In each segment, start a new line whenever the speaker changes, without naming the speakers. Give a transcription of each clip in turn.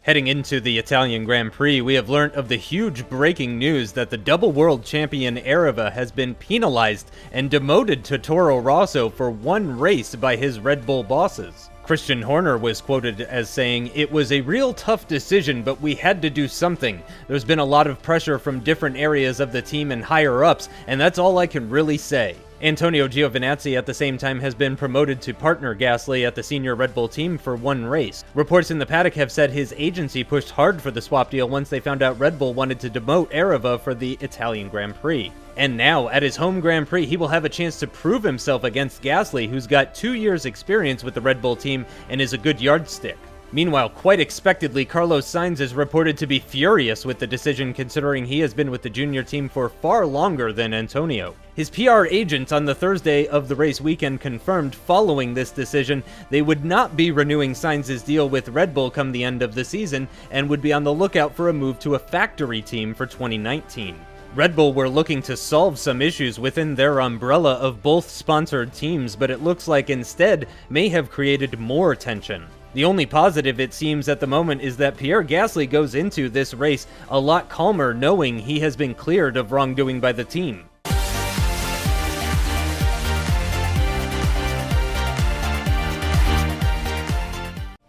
Heading into the Italian Grand Prix, we have learnt of the huge breaking news that the double world champion aarava has been penalized and demoted to Toro Rosso for one race by his Red Bull bosses. Christian Horner was quoted as saying, "It was a real tough decision, but we had to do something. There's been a lot of pressure from different areas of the team and higher ups, and that's all I can really say." Antonio Giovinazzi at the same time has been promoted to partner Gasly at the senior Red Bull team for one race. Reports in the paddock have said his agency pushed hard for the swap deal once they found out Red Bull wanted to demote aarava for the Italian Grand Prix. And now, at his home Grand Prix, he will have a chance to prove himself against Gasly, who's got 2 years experience with the Red Bull team and is a good yardstick. Meanwhile, quite expectedly, Carlos Sainz is reported to be furious with the decision considering he has been with the junior team for far longer than Antonio. His PR agent on the Thursday of the race weekend confirmed following this decision they would not be renewing Sainz's deal with Red Bull come the end of the season and would be on the lookout for a move to a factory team for 2019. Red Bull were looking to solve some issues within their umbrella of both sponsored teams, but it looks like instead may have created more tension. The only positive it seems at the moment is that Pierre Gasly goes into this race a lot calmer knowing he has been cleared of wrongdoing by the team.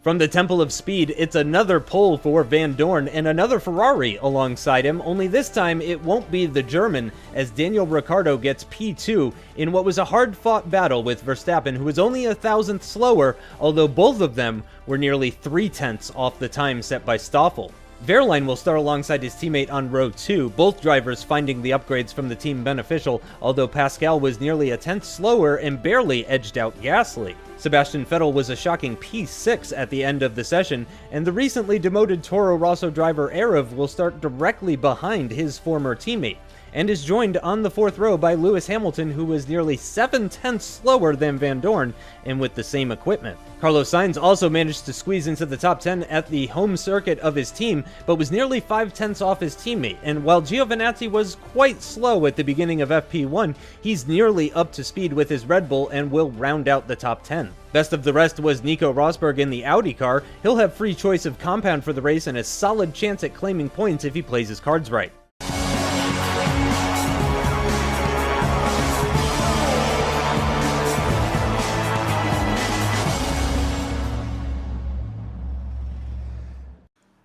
From the Temple of Speed, it's another pole for Van Dorn and another Ferrari alongside him, only this time it won't be the German, as Daniel Ricciardo gets P2 in what was a hard-fought battle with Verstappen, who was only a thousandth slower, although both of them were nearly 3/10 off the time set by Stoffel. Wehrlein will start alongside his teammate on row 2, both drivers finding the upgrades from the team beneficial, although Pascal was nearly a tenth slower and barely edged out Gasly. Sebastian Vettel was a shocking P6 at the end of the session, and the recently demoted Toro Rosso driver aarava will start directly behind his former teammate, and is joined on the 4th row by Lewis Hamilton, who was nearly 7/10 slower than Van Dorn and with the same equipment. Carlos Sainz also managed to squeeze into the top 10 at the home circuit of his team, but was nearly 5/10 off his teammate, and while Giovinazzi was quite slow at the beginning of FP1, he's nearly up to speed with his Red Bull and will round out the top 10. Best of the rest was Nico Rosberg in the Audi car. He'll have free choice of compound for the race and a solid chance at claiming points if he plays his cards right.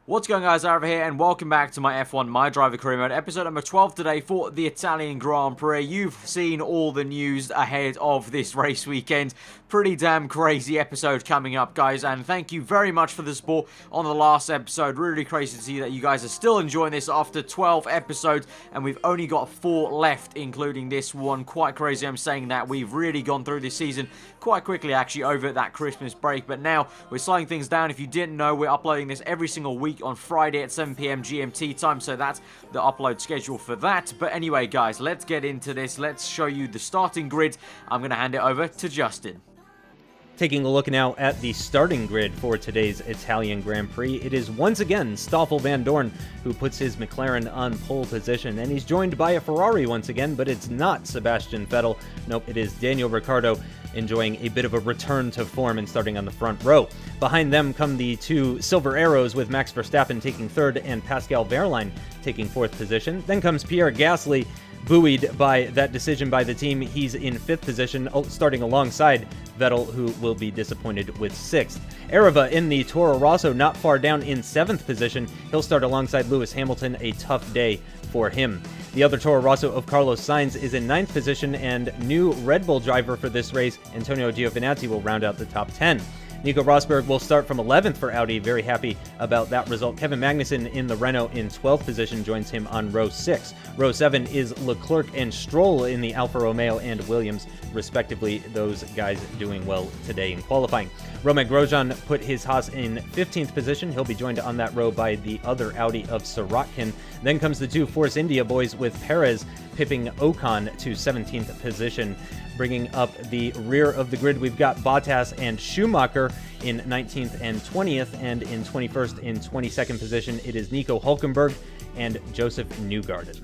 What's going on, guys? Aarava here, and welcome back to my F1 MyDriver Career Mode, episode number 12 today for the Italian Grand Prix. You've seen all the news ahead of this race weekend. Pretty damn crazy episode coming up, guys, and thank you very much for the support on the last episode. Really crazy to see that you guys are still enjoying this after 12 episodes, and we've only got 4 left, including this one. Quite crazy, I'm saying that. We've really gone through this season quite quickly, actually, over that Christmas break, but now we're slowing things down. If you didn't know, we're uploading this every single week on Friday at 7 PM GMT time, so that's the upload schedule for that. But anyway, guys, let's get into this. Let's show you the starting grid. I'm going to hand it over to Justin.
Taking a look now at the starting grid for today's Italian Grand Prix, it is once again Stoffel Van Dorn who puts his McLaren on pole position, and he's joined by a Ferrari once again, but it's not Sebastian Vettel. Nope, it is Daniel Ricciardo enjoying a bit of a return to form and starting on the front row. Behind them come the 2 Silver Arrows with Max Verstappen taking 3rd and Pascal Wehrlein taking 4th position. Then comes Pierre Gasly, buoyed by that decision by the team. He's in 5th position, starting alongside Vettel, who will be disappointed with 6th. Aarava in the Toro Rosso not far down in 7th position. He'll start alongside Lewis Hamilton, a tough day for him. The other Toro Rosso of Carlos Sainz is in 9th position, and new Red Bull driver for this race, Antonio Giovinazzi, will round out the top 10. Nico Rosberg will start from 11th for Audi. Very happy about that result. Kevin Magnussen in the Renault in 12th position joins him on row 6. Row 7 is Leclerc and Stroll in the Alfa Romeo and Williams, respectively. Those guys doing well today in qualifying. Romain Grosjean put his Haas in 15th position. He'll be joined on that row by the other Audi of Sirotkin. Then comes the 2 Force India boys with Perez pipping Ocon to 17th position. Bringing up the rear of the grid, we've got Bottas and Schumacher in 19th and 20th, and in 21st and 22nd position, it is Nico Hülkenberg and Joseph Newgarden.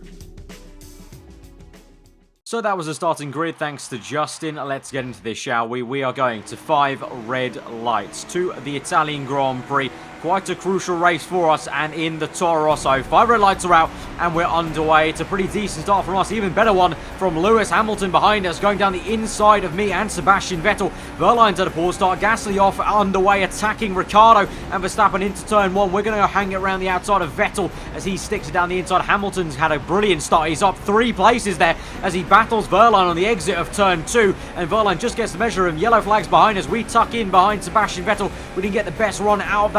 So that was the starting grid, thanks to Justin. Let's get into this, shall we? We are going to 5 red lights to the Italian Grand Prix. Quite a crucial race for us, and in the Toro Rosso. 5 red lights are out, and we're underway. It's a pretty decent start from us. Even better one from Lewis Hamilton behind us, going down the inside of me and Sebastian Vettel. Wehrlein's at a poor start. Gasly off underway, attacking Ricciardo and Verstappen into turn 1. We're going to go hang it around the outside of Vettel as he sticks it down the inside. Hamilton's had a brilliant start. He's up 3 places there as he battles Wehrlein on the exit of turn 2, and Wehrlein just gets the measure of him. Yellow flags behind us. We tuck in behind Sebastian Vettel. We didn't get the best run out of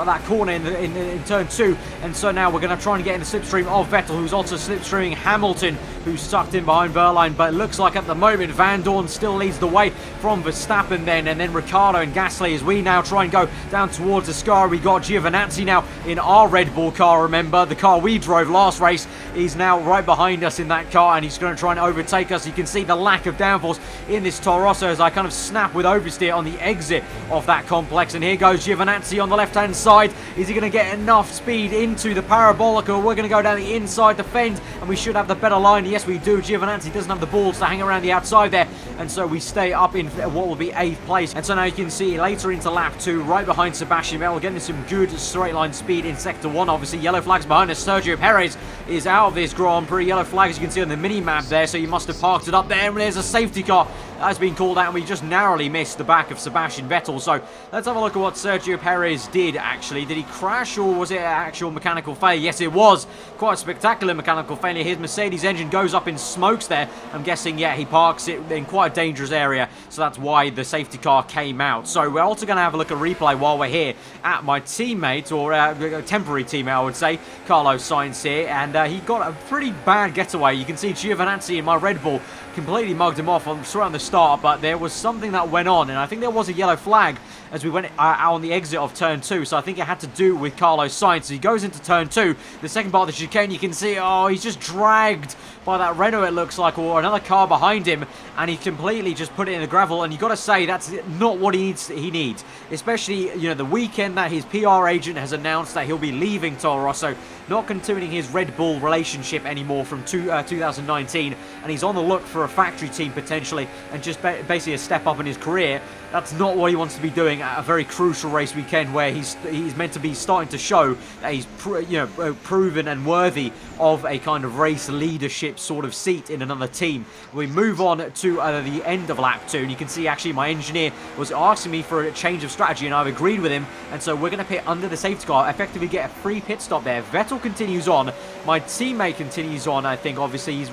that corner in turn 2, and so now we're going to try and get in the slipstream of Vettel, who's also slipstreaming Hamilton, who's sucked in behind Wehrlein. But it looks like at the moment Van Dorn still leads the way from Verstappen then, and then Ricciardo and Gasly as we now try and go down towards the Sky. We got Giovinazzi now in our Red Bull car. Remember, the car we drove last race. He's now right behind us in that car, and he's going to try and overtake us. You can see the lack of downforce in this Toro Rosso as I kind of snap with oversteer on the exit of that complex. And here goes Giovinazzi on the left hand side. Is he going to get enough speed into the parabolic, or we're going to go down the inside the fend and we should have the better line? Yes, we do. Giovinazzi doesn't have the balls to hang around the outside there, and so we stay up in what will be 8th place. And so now you can see later into lap 2, right behind Sebastian Vettel, getting some good straight line speed in sector 1. Obviously yellow flags behind us. Sergio Perez is out of this Grand Prix. Yellow flags you can see on the mini map there, so you must have parked it up there, and there's a safety car that's been called out, and we just narrowly missed the back of Sebastian Vettel. So let's have a look at what Sergio Perez did actually. Did he crash, or was it an actual mechanical failure? Yes, it was. Quite a spectacular mechanical failure. His Mercedes engine goes up in smokes there. I'm guessing, yeah, he parks it in quite a dangerous area, so that's why the safety car came out. So we're also going to have a look at replay while we're here at my teammate, or temporary teammate I would say, Carlos Sainz here, and he got a pretty bad getaway. You can see Giovinazzi in my Red Bull completely mugged him off around the start, but there was something that went on, and I think there was a yellow flag as we went out on the exit of turn 2, so I think it had to do with Carlos Sainz. So he goes into turn 2, the second part of the chicane. You can see, oh, he's just dragged by that Renault, it looks like, or another car behind him, and he completely just put it in the gravel. And you got to say that's not what he needs, especially, you know, the weekend that his PR agent has announced that he'll be leaving Toro Rosso, not continuing his Red Bull relationship anymore from 2019, and he's on the look for a factory team potentially, and just basically a step up in his career. That's not what he wants to be doing at a very crucial race weekend where he's meant to be starting to show that he's proven and worthy of a kind of race leadership sort of seat in another team. We move on to the end of lap 2, and you can see actually my engineer was asking me for a change of strategy, and I've agreed with him, and so we're going to pit under the safety car, effectively get a free pit stop there. Vettel continues on, my teammate continues on. I think obviously he's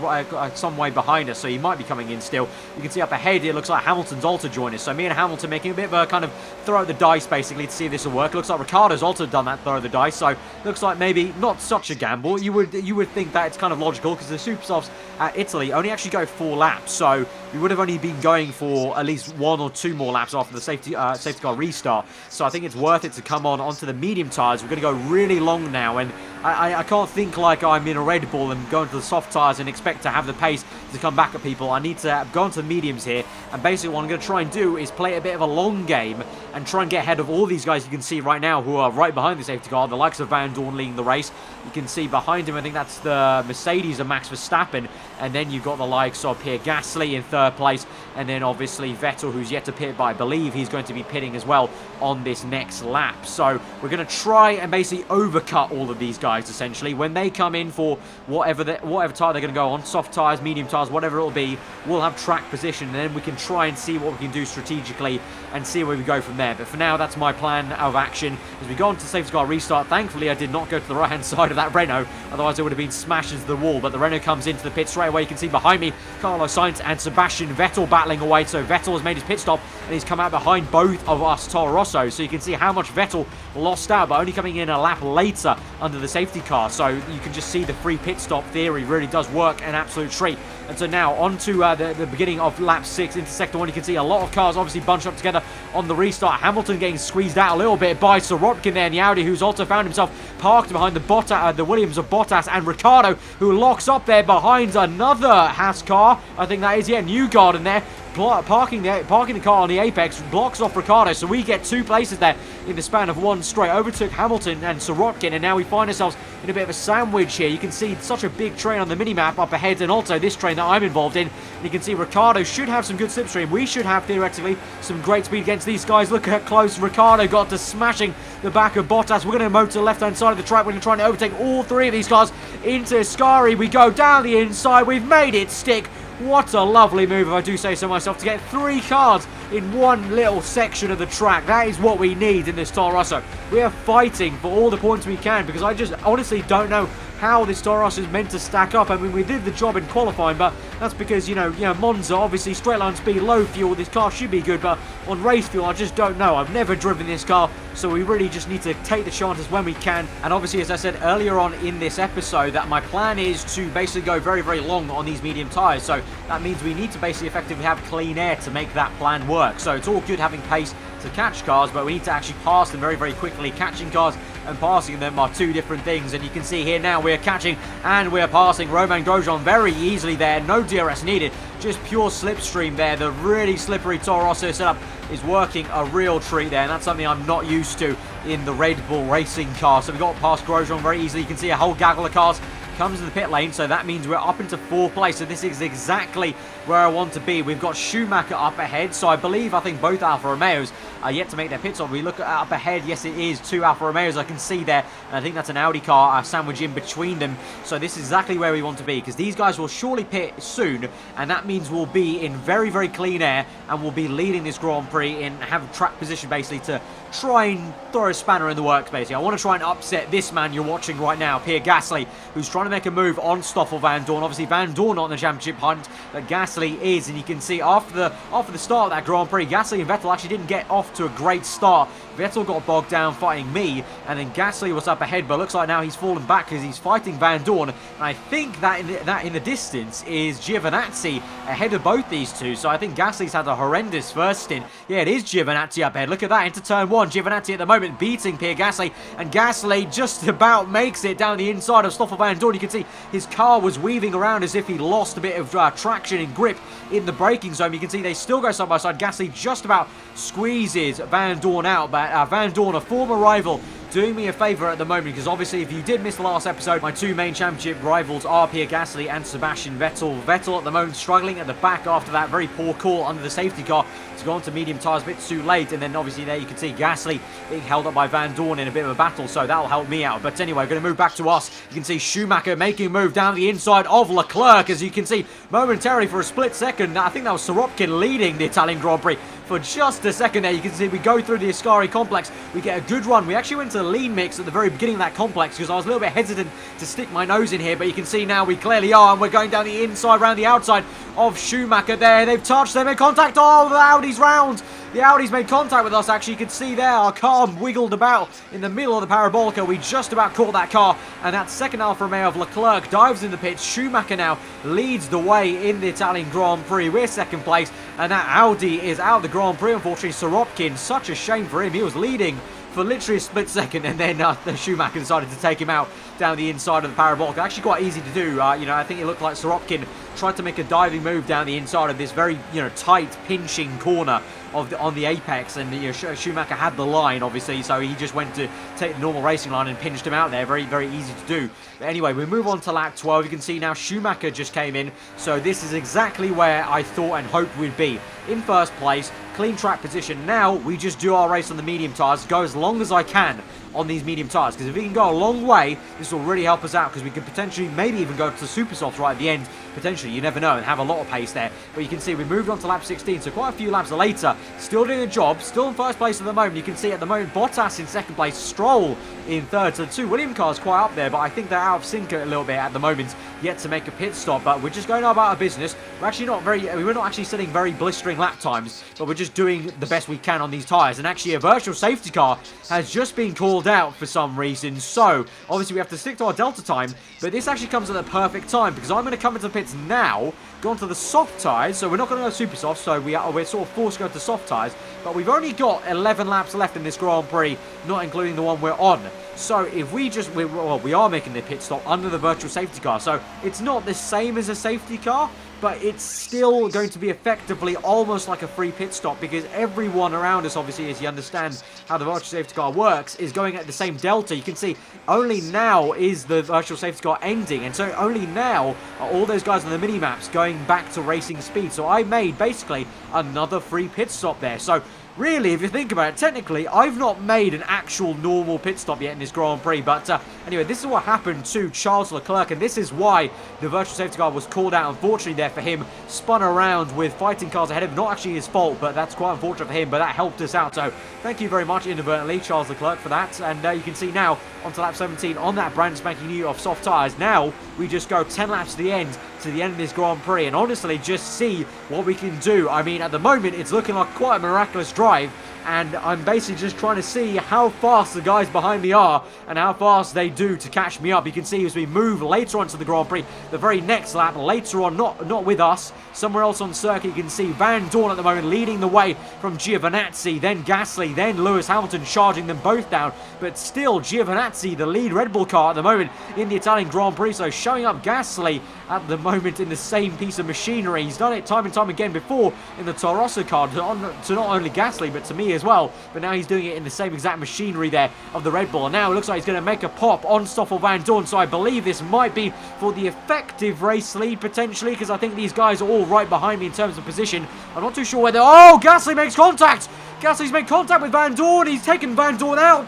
some way behind us, so he might be coming in still. You can see up ahead it looks like Hamilton's also joined us, so me and Hamilton making a bit of a kind of throw the dice basically to see if this will work. Looks like Ricciardo's also done that throw the dice, so looks like maybe not such a gamble. You would think that it's kind of logical, because the super softs at Italy only actually go 4 laps, so we would have only been going for at least 1 or 2 more laps after the safety car restart. So I think it's worth it to come onto the medium tyres. We're going to go really long now, and I can't think like I'm in a Red Bull and go into the soft tyres and expect to have the pace to come back at people. I need to go into the mediums here, and basically what I'm going to try and do is play a bit of a long game and try and get ahead of all these guys you can see right now who are right behind the safety car, the likes of Van Dorn leading the race. You can see behind him, I think that's the Mercedes of Max Verstappen, and then you've got the likes of Pierre Gasly in 3rd place, and then obviously Vettel, who's yet to pit, but I believe he's going to be pitting as well on this next lap. So we're going to try and basically overcut all of these guys essentially when they come in for whatever tyre they're going to go on, soft tyres, medium tyres, whatever it'll be. We'll have track position, and then we can try and see what we can do strategically and see where we go from there. But for now, that's my plan of action as we go on to safety car restart. Thankfully, I did not go to the right hand side of that Renault, otherwise it would have been smashed into the wall. But the Renault comes into the pit straight away. You can see behind me Carlos Sainz and Sebastian Vettel battling away. So Vettel has made his pit stop, and he's come out behind both of us Toro Rosso. So you can see how much Vettel lost out, but only coming in a lap later under the safety car. So you can just see the free pit stop theory really does work an absolute treat. And so now on to the beginning of lap 6 into sector 1. You can see a lot of cars obviously bunched up together on the restart. Hamilton getting squeezed out a little bit by Sirotkin there in the Audi, who's also found himself parked behind the Williams of Bottas, and Ricciardo, who locks up there behind another Haas car. I think that is, yeah, Newgarden there. parking the car on the apex, blocks off Ricciardo, so we get 2 places there in the span of 1 straight. Overtook Hamilton and Sirotkin, and now we find ourselves in a bit of a sandwich here. You can see such a big train on the minimap up ahead, and also this train that I'm involved in. And you can see Ricciardo should have some good slipstream. We should have, theoretically, some great speed against these guys. Look how close Ricciardo got to smashing the back of Bottas. We're going to move to the left-hand side of the track. We're going to try and overtake all 3 of these cars into Ascari. We go down the inside. We've made it stick. What a lovely move, if I do say so myself, to get 3 cars in one little section of the track. That is what we need in this Toro Rosso. We are fighting for all the points we can, because I just honestly don't know how this Toro Rosso is meant to stack up. I mean, we did the job in qualifying, but that's because, you know, Monza, obviously, straight line speed, low fuel, this car should be good, but on race fuel, I just don't know. I've never driven this car, so we really just need to take the chances when we can. And obviously, as I said earlier on in this episode, that my plan is to basically go very, very long on these medium tyres, so that means we need to basically effectively have clean air to make that plan work. So it's all good having pace to catch cars, but we need to actually pass them very, very quickly. Catching cars and passing them are 2 different things, and you can see here now we're catching and we're passing Romain Grosjean very easily there. No DRS needed, just pure slipstream there. The really slippery Toro Rosso setup is working a real treat there, and that's something I'm not used to in the Red Bull racing car. So we got past Grosjean very easily. You can see a whole gaggle of cars comes to the pit lane, so that means we're up into 4th place, so this is exactly where I want to be. We've got Schumacher up ahead, so I think both Alfa Romeos are yet to make their pit stop. We look up ahead, yes, it is 2 Alfa Romeos I can see there, and I think that's an Audi car sandwiched in between them, so this is exactly where we want to be, because these guys will surely pit soon, and that means we'll be in very, very clean air, and we'll be leading this Grand Prix and have track position basically to try and throw a spanner in the works, basically. I want to try and upset this man you're watching right now, Pierre Gasly, who's trying to make a move on Stoffel Vandoorne. Obviously, Vandoorne not in the championship hunt, but Gasly is, and you can see after the start of that Grand Prix, Gasly and Vettel actually didn't get off to a great start. Vettel got bogged down fighting me, and then Gasly was up ahead, but looks like now he's fallen back because he's fighting Vandoorne, and I think that in the distance is Giovinazzi ahead of both these two, so I think Gasly's had a horrendous first stint. Yeah, it is Giovinazzi up ahead. Look at that, into turn 1. Giovinazzi at the moment beating Pierre Gasly, and Gasly just about makes it down the inside of Stoffel Vandoorne. You can see his car was weaving around as if he lost a bit of traction and grip in the braking zone. You can see they still go side by side. Gasly just about squeezes Vandoorne out, but Vandoorne, a former rival, doing me a favour at the moment, because obviously if you did miss the last episode, my 2 main championship rivals are Pierre Gasly and Sebastian Vettel. Vettel at the moment struggling at the back after that very poor call under the safety car to go on to medium tyres a bit too late, and then obviously there you can see Gasly being held up by Vandoorne in a bit of a battle, so that'll help me out. But anyway, we're going to move back to us. You can see Schumacher making a move down the inside of Leclerc, as you can see momentarily for a split second. I think that was Sirotkin leading the Italian Grand Prix for just a second there. You can see we go through the Ascari complex, we get a good run. We actually went to the lean mix at the very beginning of that complex because I was a little bit hesitant to stick my nose in here, but you can see now we clearly are, and we're going down the inside, round the outside of Schumacher there. They've touched, they made contact. Oh, the Audi's round. The Audi's made contact with us, actually. You can see there our car wiggled about in the middle of the parabolica. We just about caught that car, and that second Alfa Romeo of Leclerc dives in the pits. Schumacher now leads the way in the Italian Grand Prix. We're 2nd place, and that Audi is out of the Grand Prix, unfortunately. Sirotkin, such a shame for him. He was leading for literally a split second, and then the Schumacher decided to take him out down the inside of the parabolic. Actually quite easy to do. I think it looked like Sirotkin tried to make a diving move down the inside of this very, tight, pinching corner on the apex, and Schumacher had the line, obviously, so he just went to take the normal racing line and pinched him out there. Very, very easy to do. But anyway, we move on to lap 12. You can see now Schumacher just came in, so this is exactly where I thought and hoped we'd be. In 1st place, clean track position. Now we just do our race on the medium tyres, go as long as I can on these medium tyres, because if we can go a long way, this will really help us out, because we could potentially maybe even go to the super softs right at the end, potentially, you never know, and have a lot of pace there. But you can see we moved on to lap 16, so quite a few laps later, still doing a job, still in 1st place at the moment. You can see at the moment Bottas in 2nd place, Stroll in 3rd, so the 2 Williams cars quite up there, but I think they're out of sync a little bit at the moment, yet to make a pit stop. But we're just going about our business. We're not actually setting very blistering lap times, but we're just doing the best we can on these tyres. And actually a virtual safety car has just been called out for some reason, so obviously we have to stick to our delta time, but this actually comes at the perfect time, because I'm going to come into the pits now, go onto the soft tyres, so we're not going to go super soft, so we're sort of forced to go to soft tyres, but we've only got 11 laps left in this Grand Prix, not including the one we're on. So if we are making the pit stop under the virtual safety car, so it's not the same as a safety car, but it's still going to be effectively almost like a free pit stop, because everyone around us, obviously, as you understand how the virtual safety car works, is going at the same delta. You can see only now is the virtual safety car ending, and so only now are all those guys on the mini-maps going back to racing speed. So I made basically another free pit stop there. So really, if you think about it, technically, I've not made an actual normal pit stop yet in this Grand Prix. But anyway, this is what happened to Charles Leclerc, and this is why the virtual safety car was called out. Unfortunately there for him, spun around with fighting cars ahead of him. Not actually his fault, but that's quite unfortunate for him, but that helped us out. So thank you very much, inadvertently, Charles Leclerc, for that. And you can see now, onto lap 17 on that brand spanking new of soft tyres. Now we just go 10 laps to the end of this Grand Prix, and honestly just see what we can do. I mean, at the moment it's looking like quite a miraculous drive, and I'm basically just trying to see how fast the guys behind me are and how fast they do to catch me up. You can see as we move later on to the Grand Prix, the very next lap, later on, not with us, somewhere else on circuit, you can see Van Dorn at the moment leading the way from Giovinazzi, then Gasly, then Lewis Hamilton charging them both down. But still, Giovinazzi, the lead Red Bull car at the moment in the Italian Grand Prix, so showing up Gasly at the moment in the same piece of machinery. He's done it time and time again before in the Toro Rosso car to not only Gasly but to me as well, but now he's doing it in the same exact machinery there of the Red Bull. And now it looks like he's going to make a pop on Stoffel Van Dorn, so I believe this might be for the effective race lead potentially, because I think these guys are all right behind me in terms of position. I'm not too sure whether... Oh, Gasly makes contact! Gasly's made contact with Van Dorn. He's taken Van Dorn out.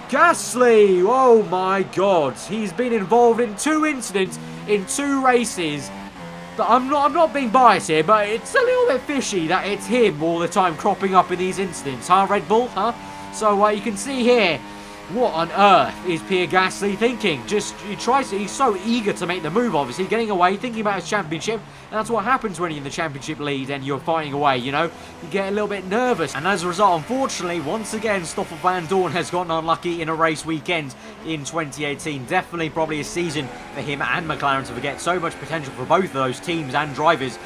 Gasly, oh my god, he's been involved in 2 incidents in 2 races. I'm not being biased here, but it's a little bit fishy that it's him all the time cropping up in these incidents, huh, Red Bull, huh? So you can see here, what on earth is Pierre Gasly thinking? He's so eager to make the move, obviously, getting away, thinking about his championship. And that's what happens when you're in the championship lead and you're fighting away, you know? You get a little bit nervous. And as a result, unfortunately, once again, Stoffel Van Dorn has gotten unlucky in a race weekend in 2018. Definitely probably a season for him and McLaren to forget. So much potential for both of those teams and drivers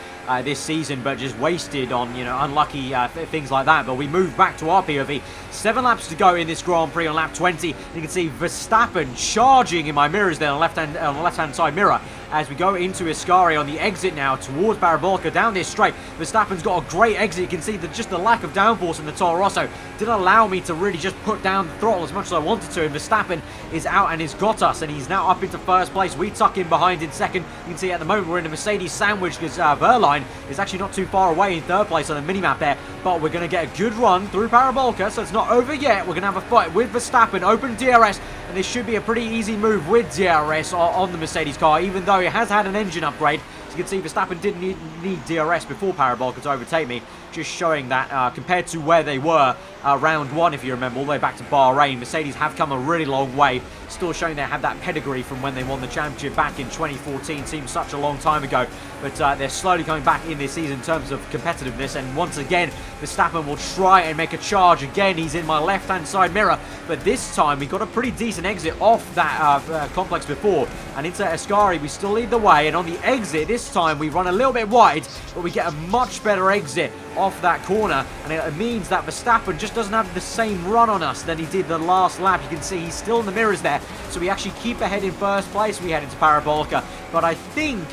this season, but just wasted on, you know, unlucky things like that. But we move back to our POV. 7 laps to go in this Grand Prix on lap 20. You can see Verstappen charging in my mirrors there on the left-hand side mirror as we go into Ascari on the exit now towards Parabolica down this straight. Verstappen's got a great exit. You can see that just the lack of downforce in the Toro Rosso didn't allow me to really just put down the throttle as much as I wanted to, and Verstappen is out and has got us, and he's now up into first place. We tuck in behind in second. You can see at the moment we're in a Mercedes sandwich because Verline is actually not too far away in third place on the minimap there, but we're going to get a good run through Parabolica, so it's not over yet. We're going to have a fight with Verstappen, open DRS, and this should be a pretty easy move with DRS on the Mercedes car, even though it has had an engine upgrade. As you can see, Verstappen didn't need DRS before Parabolica to overtake me, just showing that compared to where they were round 1, if you remember, all the way back to Bahrain, Mercedes have come a really long way, still showing they have that pedigree from when they won the championship back in 2014. Seems such a long time ago, but they're slowly coming back in this season in terms of competitiveness. And once again, Verstappen will try and make a charge again. He's in my left-hand side mirror, but this time we got a pretty decent exit off that complex before, and into Ascari we still lead the way. And on the exit this time we run a little bit wide, but we get a much better exit off that corner, and it means that Verstappen just doesn't have the same run on us than he did the last lap. You can see he's still in the mirrors there, so we actually keep ahead in first place. We head into Parabolica, but I think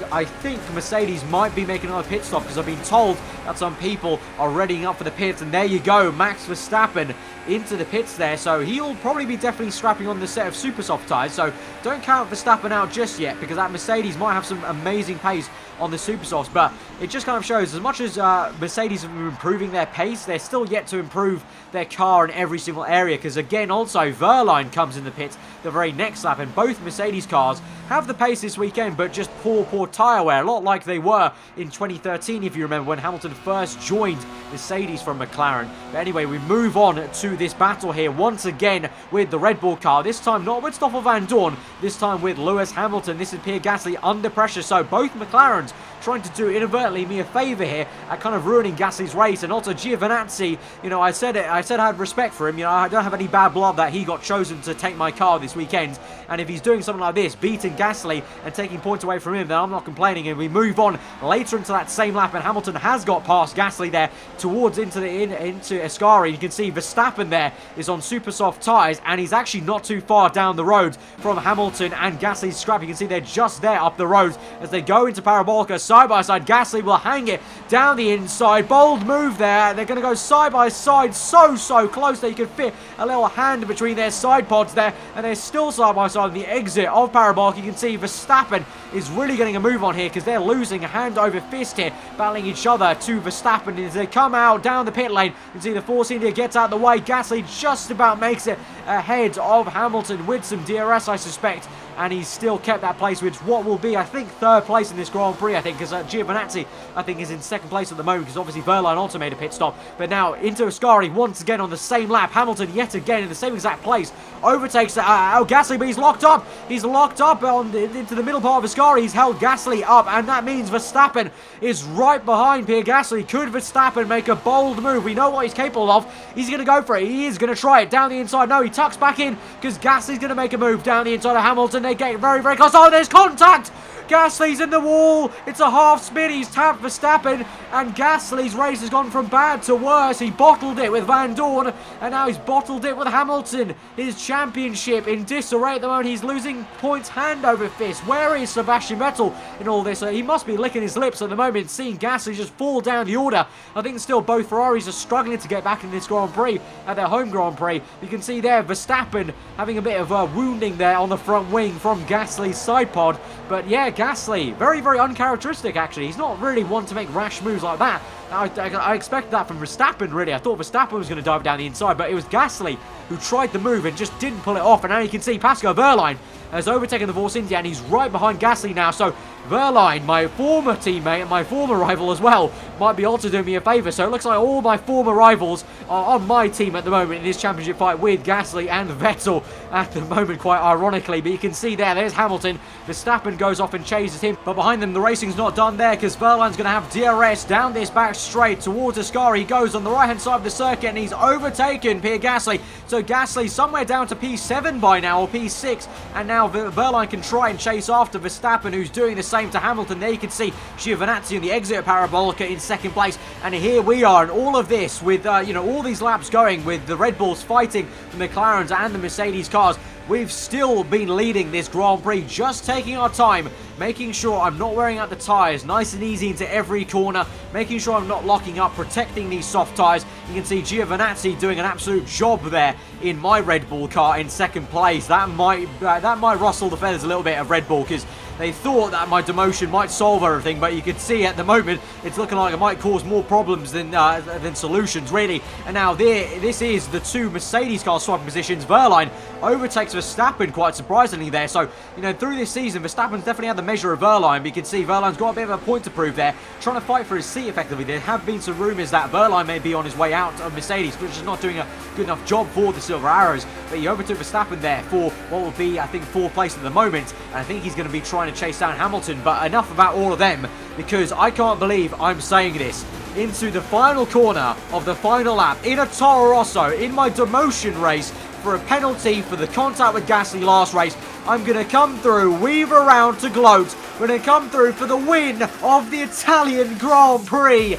Mercedes might be making another pit stop, because I've been told that some people are readying up for the pits. And there you go, Max Verstappen into the pits there, so he'll probably be definitely scrapping on the set of super soft tyres. So don't count Verstappen out just yet, because that Mercedes might have some amazing pace on the super softs. But it just kind of shows, as much as Mercedes have been improving their pace, they're still yet to improve their car in every single area, because again, also Verline comes in the pits the very next lap, and both Mercedes cars have the pace this weekend, but just poor tyre wear, a lot like they were in 2013, if you remember, when Hamilton first joined Mercedes from McLaren. But anyway, we move on to this battle here once again with the Red Bull car, this time not with Stoffel Van Dorn, this time with Lewis Hamilton. This is Pierre Gasly under pressure, so both McLarens trying to do inadvertently me a favour here at kind of ruining Gasly's race. And also Giovinazzi, you know, I said I had respect for him, you know, I don't have any bad blood that he got chosen to take my car this weekend, and if he's doing something like this, beating Gasly and taking points away from him, then I'm not complaining. And we move on later into that same lap, and Hamilton has got past Gasly there towards into Ascari. You can see Verstappen there is on super soft tyres, and he's actually not too far down the road from Hamilton and Gasly's scrap. You can see they're just there up the road as they go into Parabolica. side by side. Gasly will hang it down the inside. Bold move there. They're going to go side by side, so close that you can fit a little hand between their side pods there, and they're still side by side on the exit of Parabolic. You can see Verstappen is really getting a move on here because they're losing hand over fist here, battling each other to Verstappen as they come out down the pit lane. You can see the Force India gets out of the way. Gasly just about makes it ahead of Hamilton with some DRS, I suspect, and he's still kept that place with what will be, I think, third place in this Grand Prix, I think, because Giovinazzi, I think, is in second place at the moment, because obviously Wehrlein also made a pit stop. But now into Ascari once again on the same lap. Hamilton yet again in the same exact place. Overtakes Gasly, but he's locked up. He's locked up into the middle part of Ascari. He's held Gasly up, and that means Verstappen is right behind Pierre Gasly. Could Verstappen make a bold move? We know what he's capable of. He's going to go for it. He is going to try it down the inside. No, he tucks back in because Gasly's going to make a move down the inside of Hamilton. They get very, very close. Oh, there's contact! Gasly's in the wall. It's a half spin. He's tapped Verstappen, and Gasly's race has gone from bad to worse. He bottled it with Van Dorn, and now he's bottled it with Hamilton. His championship in disarray at the moment. He's losing points hand over fist. Where is Sebastian Vettel in all this? He must be licking his lips at the moment, seeing Gasly just fall down the order. I think still both Ferraris are struggling to get back in this Grand Prix at their home Grand Prix. You can see there Verstappen having a bit of wounding there on the front wing from Gasly's side pod. But yeah, Gasly, very, very uncharacteristic actually. He's not really one to make rash moves like that. I expected that from Verstappen, really. I thought Verstappen was going to dive down the inside, but it was Gasly who tried the move and just didn't pull it off. And now you can see Pascal Wehrlein has overtaken the Force India, and he's right behind Gasly now. So Wehrlein, my former teammate and my former rival as well, might be also doing me a favour. So it looks like all my former rivals are on my team at the moment in this championship fight with Gasly and Vettel at the moment, quite ironically. But you can see there's Hamilton. Verstappen goes off and chases him, but behind them the racing's not done there because Wehrlein's going to have DRS down this back straight towards Ascari. He goes on the right hand side of the circuit, and he's overtaken Pierre Gasly. So Gasly somewhere down to P7 by now, or P6, and now Wehrlein can try and chase after Verstappen, who's doing the same to Hamilton. There you can see Giovinazzi on the exit of Parabolica in second place, and here we are, and all of this with all these laps going with the Red Bulls fighting the McLarens and the Mercedes cars. We've still been leading this Grand Prix, just taking our time, making sure I'm not wearing out the tyres, nice and easy into every corner, making sure I'm not locking up, protecting these soft tyres. You can see Giovinazzi doing an absolute job there in my Red Bull car in second place. That might rustle the feathers a little bit of Red Bull, because they thought that my demotion might solve everything, but you can see at the moment it's looking like it might cause more problems than solutions, really. And now this is the two Mercedes car swapping positions. Wehrlein overtakes Verstappen quite surprisingly there. So, through this season, Verstappen's definitely had the measure of Wehrlein, but you can see Wehrlein's got a bit of a point to prove there, trying to fight for his seat effectively. There have been some rumours that Wehrlein may be on his way out of Mercedes, which is not doing a good enough job for the Silver Arrows. But he overtook Verstappen there for what will be, I think, fourth place at the moment, and I think he's going to be trying to chase down Hamilton. But enough about all of them, because I can't believe I'm saying this. Into the final corner of the final lap in a Toro Rosso in my demotion race for a penalty for the contact with Gasly last race. I'm going to come through, weave around to gloat. We're going to come through for the win of the Italian Grand Prix.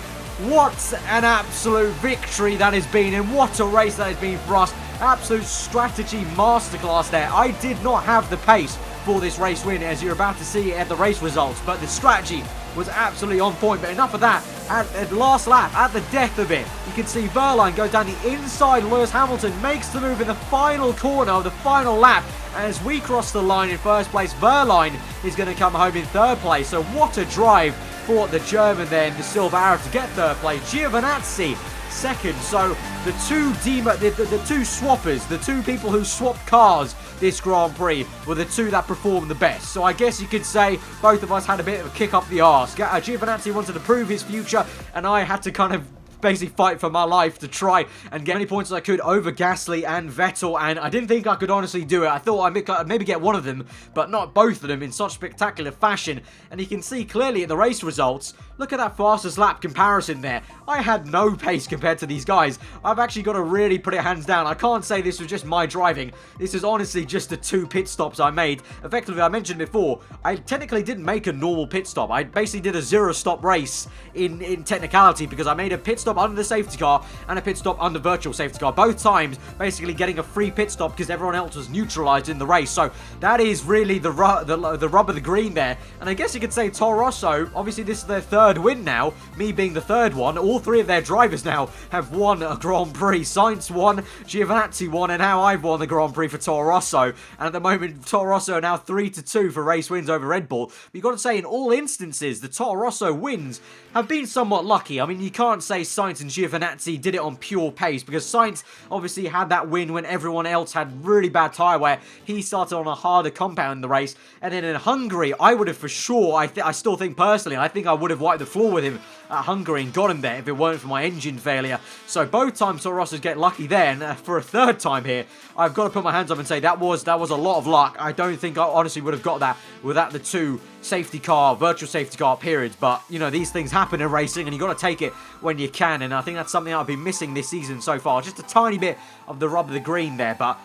What an absolute victory that has been, and what a race that has been for us. Absolute strategy masterclass there. I did not have the pace for this race win, as you're about to see at the race results, but the strategy was absolutely on point. But enough of that. At the last lap, at the death of it, you can see Wehrlein go down the inside. Lewis Hamilton makes the move in the final corner of the final lap. As we cross the line in first place, Wehrlein is going to come home in third place. So what a drive for the German there in the Silver Arrow to get third place. Giovinazzi second. So the two two swappers, the two people who swapped cars this Grand Prix, were the two that performed the best. So I guess you could say both of us had a bit of a kick up the arse. Giovinazzi wanted to prove his future, and I had to kind of basically fight for my life to try and get as many points as I could over Gasly and Vettel, and I didn't think I could honestly do it. I thought I'd maybe get one of them, but not both of them in such spectacular fashion. And you can see clearly in the race results, look at that fastest lap comparison there. I had no pace compared to these guys. I've actually got to really put it hands down. I can't say this was just my driving. This is honestly just the two pit stops I made. Effectively, I mentioned before, I technically didn't make a normal pit stop. I basically did a zero stop race in technicality, because I made a pit stop stop under the safety car and a pit stop under virtual safety car. Both times, basically getting a free pit stop because everyone else was neutralized in the race. So that is really the rub of the green there. And I guess you could say Toro Rosso, obviously this is their third win now, me being the third one. All three of their drivers now have won a Grand Prix. Sainz won, Giovinazzi won, and now I've won the Grand Prix for Toro Rosso. And at the moment, Toro Rosso are now 3-2 for race wins over Red Bull. But you've got to say, in all instances, the Toro Rosso wins have been somewhat lucky. I mean, you can't say Sainz and Giovinazzi did it on pure pace, because Sainz obviously had that win when everyone else had really bad tyre wear. He started on a harder compound in the race. And then in Hungary, I would have for sure, I still think personally, I think I would have wiped the floor with him at Hungary and got him there if it weren't for my engine failure. So both times Toro Rossos get lucky there, and for a third time here, I've got to put my hands up and say that was a lot of luck. I don't think I honestly would have got that without the two virtual safety car periods. But, you know, these things happen in racing, and you've got to take it when you can. And I think that's something I've been missing this season so far. Just a tiny bit of the rub of the green there, but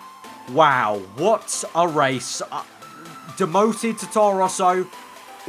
wow, what a race. Demoted to Toro Rosso,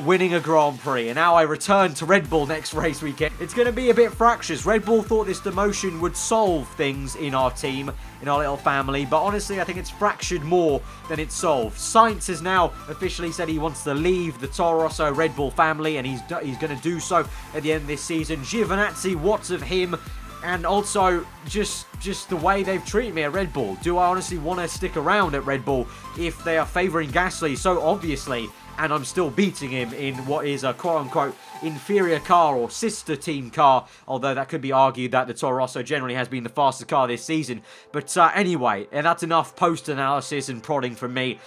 winning a Grand Prix, and now I return to Red Bull next race weekend. It's going to be a bit fractious. Red Bull thought this demotion would solve things in our team, in our little family, but honestly I think it's fractured more than it's solved. Sainz has now officially said he wants to leave the Toro Rosso Red Bull family, and he's going to do so at the end of this season. Giovinazzi, what's of him? And also, just the way they've treated me at Red Bull. Do I honestly want to stick around at Red Bull if they are favouring Gasly so obviously, and I'm still beating him in what is a quote-unquote inferior car or sister team car, although that could be argued that the Toro Rosso generally has been the fastest car this season. But anyway, and that's enough post-analysis and prodding from me.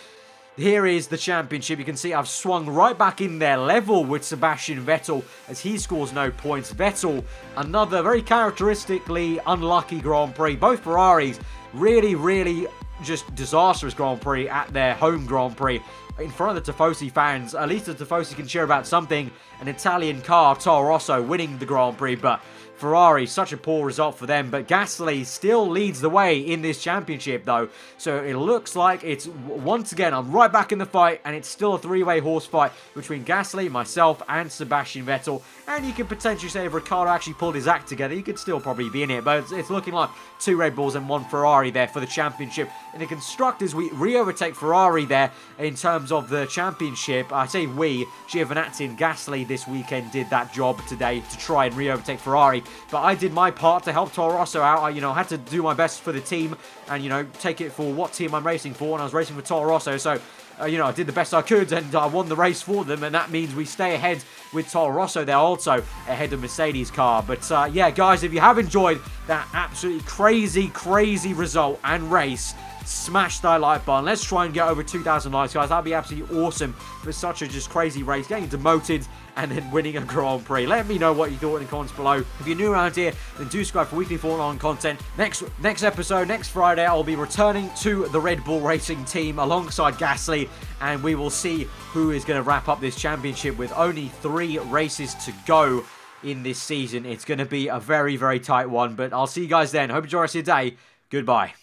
Here is the championship. You can see I've swung right back in there, level with Sebastian Vettel as he scores no points. Vettel, another very characteristically unlucky Grand Prix. Both Ferraris, really just disastrous Grand Prix at their home Grand Prix. In front of the Tifosi fans, at least the Tifosi can cheer about something. An Italian car, Toro Rosso, winning the Grand Prix, but Ferrari, such a poor result for them. But Gasly still leads the way in this championship, though. So it looks like it's, once again, I'm right back in the fight, and it's still a three-way horse fight between Gasly, myself, and Sebastian Vettel. And you could potentially say if Ricciardo actually pulled his act together, he could still probably be in it. But it's looking like 2 Red Bulls and 1 Ferrari there for the championship. In the constructors, we re-overtake Ferrari there in terms of the championship. I say we, Giovinazzi and Gasly this weekend did that job today to try and re-overtake Ferrari. But I did my part to help Toro Rosso out. I, had to do my best for the team and, take it for what team I'm racing for. And I was racing for Toro Rosso, so I did the best I could, and I won the race for them, and that means we stay ahead with Toro Rosso. They're also ahead of Mercedes car. But yeah, guys, if you have enjoyed that absolutely crazy result and race, smash that like button. Let's try and get over 2,000 likes, guys. That'd be absolutely awesome for such a just crazy race, getting demoted and then winning a Grand Prix. Let me know what you thought in the comments below. If you're new around here, then do subscribe for weekly Formula 1 content. Next episode, next Friday, I'll be returning to the Red Bull Racing team alongside Gasly, and we will see who is going to wrap up this championship with only 3 races to go in this season. It's going to be a very tight one, but I'll see you guys then. Hope you enjoy the rest of your day. Goodbye.